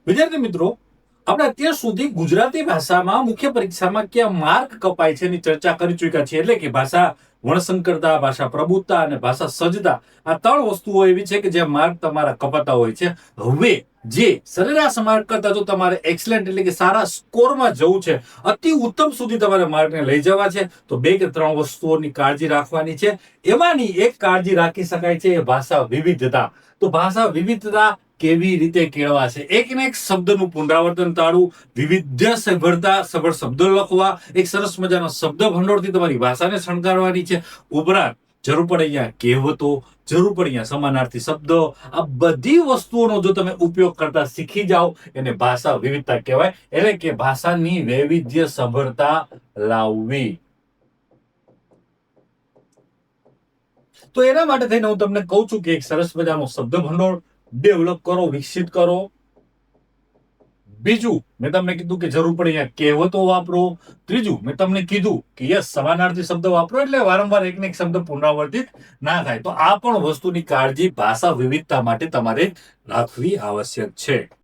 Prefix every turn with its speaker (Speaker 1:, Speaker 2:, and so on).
Speaker 1: વિદ્યાર્થી મિત્રો, આપણે અત્યાર સુધી ગુજરાતી ભાષામાં મુખ્ય પરીક્ષામાં ક્યાં માર્ક કપાય છે એની ચર્ચા કરી ચૂક્યા છીએ. એટલે કે ભાષા વણસંકરતા, ભાષા પ્રબુદ્ધતા અને ભાષા સજ્જતા, આ ત્રણ વસ્તુઓ એવી છે કે જે માર્ક તમારા કપાતા હોય છે. હવે જે સરેરાશ માર્ક કરતા જો તમારે એક્સલન્ટ એટલે કે સારા સ્કોરમાં જવું છે, અતિ ઉત્તમ સુધી તમારે માર્કને લઈ જવા છે, તો બે કે ત્રણ વસ્તુઓની કાળજી રાખવાની છે. એમાંની એક કાળજી રાખી શકાય છે એ ભાષા વિવિધતા. તો ભાષા વિવિધતા કેવી રીતે કેળવાશે? એક ને એક શબ્દનું પુનરાવર્તન ટાળવું, વિવિધ્ય સભરતા સભર શબ્દો લખવા, એક સરસ મજાનો શબ્દ ભંડોળથી તમારી ભાષાને શણગારવાની છે. ઉપરાંત જરૂર પડે અહીંયા કહેવતો, જરૂર પડે અહીંયા સમાનાર્થી શબ્દો, આ બધી વસ્તુઓનો જો તમે ઉપયોગ કરતા શીખી જાઓ એને ભાષા વિવિધતા કહેવાય. એટલે કે ભાષાની વૈવિધ્ય સભરતા લાવવી. તો એના માટે થઈને હું તમને કહું છું કે એક સરસ મજાનો શબ્દ ભંડોળ ડેવલપ કરો, વિકસિત કરો. બીજું મેં તમને કીધું કે જરૂર પડે અહીંયા કહેવતો વાપરો. ત્રીજું મેં તમને કીધું કે યસ સમાનાર્થી શબ્દ વાપરો, એટલે વારંવાર એક ને એક શબ્દ પુનરાવર્તિત ના થાય. તો આ પણ વસ્તુની કાળજી ભાષા વિવિધતા માટે તમારે રાખવી આવશ્યક છે.